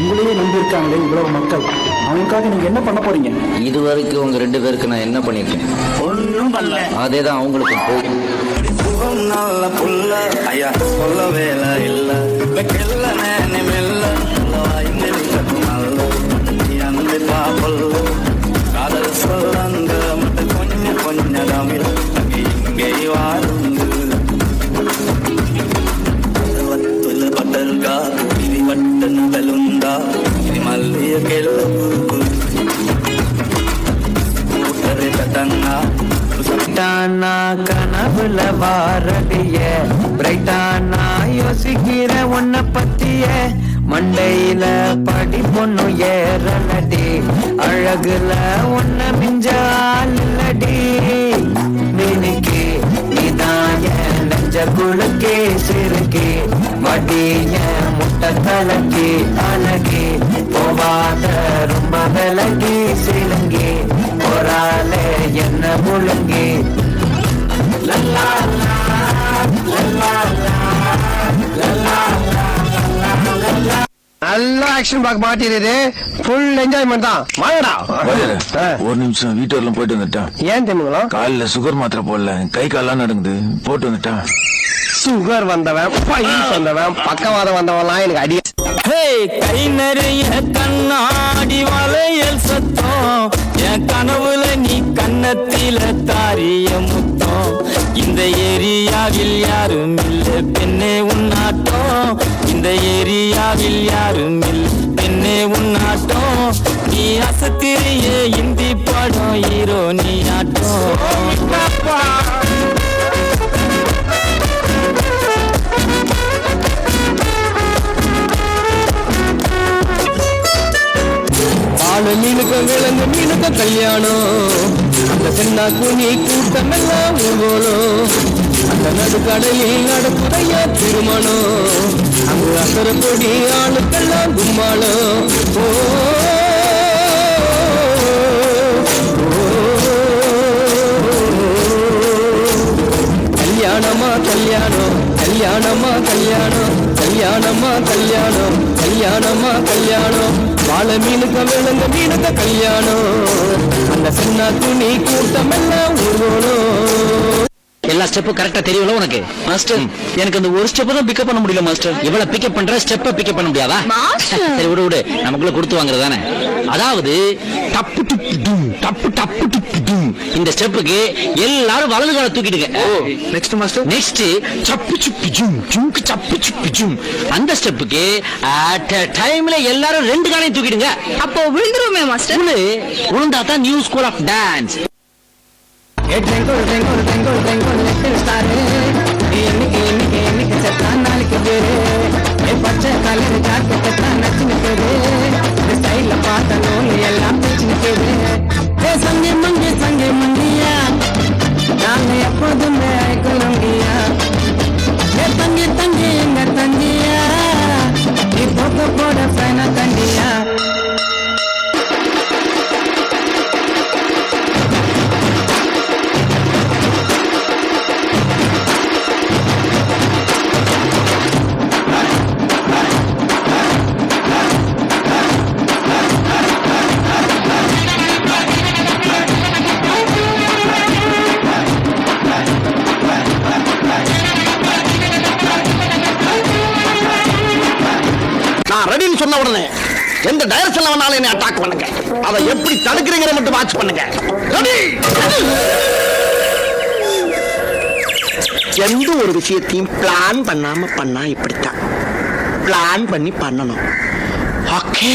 உங்களையே நம்பி இருக்காங்களே இவ்வளவு மக்கள், அவனுக்காக நீங்க என்ன பண்ண போறீங்க? இது வரைக்கும் உங்க 2 பேருக்கு நான் என்ன பண்ணிருக்கேன்? ஒன்றும் பண்ணல. அதேதான் அவங்களுக்கு போய் நல்ல புள்ள ஐயா சொல்ல வேலை இல்ல வெக்கல்ல நேனி மெல்ல அந்த பாப்பல்ல காதல் சொல்லங்க மட்டும் கொஞ்சம் கொஞ்சம் தமிழ் இங்கே வாழுந்து வத்துல பட்டல்கா இது வட்டன வெலுந்தா இது மல்லிய கெல்லு முட்டரை கட்டங்கா பிரைட்டானா கனவுல வாரடிய பிரைட்டானா யோசிக்கிற உன்னை பத்திய மண்டையில படி பொண்ணு ஏறலடி அழகுல உன்னை மிஞ்ச ஆளடி மினிக்கு நீதான் என் நெஞ்ச குழுக்கே சிறுக்கி வடிய முட்டை கலக்கி அழகி போவாத ரொம்ப விலகி சிலுங்கி ஒராலே என்ன முழுங்கி லல்லா நல்ல ஆக்ஷன் பார்க்க மாட்டேங்குது. ஃபுல் என்ஜாய்மெண்ட் தான். வாங்கடா. ஒரு நிமிஷம் வீட்டு வரலாம் போயிட்டு வந்துட்டான். ஏன் தெரியுங்களா? காலில் சுகர் மாத்திரை போடல, கை கால்லாம் நடங்குது, போட்டு வந்துட்டான். சுகர் வந்தவன், பைல்ஸ் வந்தவன், பக்கவாதம் வந்தவன்லாம் எனக்கு அடி. கை நிறைய கண்ணாடி வளையல் சத்தம் என் கனவுல நீ கன்னத்தில தாரிய முத்தம் இந்த ஏரியாவில் யாரும் இல்ல பெண்ணே உன்னாட்டம் இந்த ஏரியாவில் யாரும் இல்ல பெண்ணே உன்னாட்டம் நீ அசத்திரிய இந்தி படம் ஹீரோ நீ ஆட்டம் மீனுக்கு விலங்கு மீனுக்கு கல்யாணம் அந்த தென்னாக்கு நீ கூட்டம் எல்லாம் ஊர்வலம் அந்த நடுக்கடலில் நடப்புடைய திருமணம் அங்கு அசர கொடி ஆளுக்கெல்லாம் கும்மாளம் கல்யாணமா கல்யாணம் கல்யாணமா கல்யாணம் கல்யாணமா கல்யாணம் கல்யாணமா கல்யாணம் வாழ மீனுக்க விலங்க மீனுக்க கல்யாணம் அந்த சின்ன துணி கூட்டம் எல்லாம் ஊர்வலம். எல்லா ஸ்டெப்பும் கரெக்டா தெரியல உனக்கு? மாஸ்டர், எனக்கு அந்த ஒரு ஸ்டெப் தான் பிக்கப் பண்ண முடியல மாஸ்டர். இவ்வளவு பிக்கப் பண்ற ஸ்டெப்ப பிக்கப் பண்ண முடியாதா? சரி விடு, நமக்குள்ள கொடுத்து வாங்குறதானே. அதாவது டப்பு டுப்பு டும் டப்பு டப்பு டுப்பு டும் இந்த ஸ்டெப்புக்கு எல்லாரும் வலது கால தூக்கிடுங்க. Next master. நெக்ஸ்ட் சப்பு சுப்பு ஜும் ஜும்க்கு சப்பு சுப்பு ஜும் அந்த ஸ்டெப்புக்கு அட் டைம்ல எல்லாரும் 2 காலையும் தூக்கிடுங்க. அப்போ விழுந்துருமே மாஸ்டர். விழுந்தா தான் நியூ ஸ்கூல் ஆஃப் டான்ஸ். என்னைக்கு செத்தா நாளைக்கு பேரு பச்சை கலர் ஜாக்கெட்டா நச்சுன்னு பேரு ஸ்டைல பார்த்த நோய் எல்லாம் பிடிச்சுன்னு பேரு சங்கை மண்டியா நாங்க எப்போதுமே குழம்பியா தங்கி தங்கி எங்க தங்கியா நீ போக்க போட ஃபைனா தண்டியா ரெடின்னு சொன்ன உடனே எந்த டைரக்ஷன்ல வேணாலும் என்ன அட்டாக் பண்ணுங்க. அதை எப்படி தடுக்கிறீங்க மட்டும் வாட்ச் பண்ணுங்க. ரெடி. எந்த ஒரு விஷயத்தையும் பிளான் பண்ணாம பண்ணா இப்படித்தான். பிளான் பண்ணி பண்ணணும். ஓகே.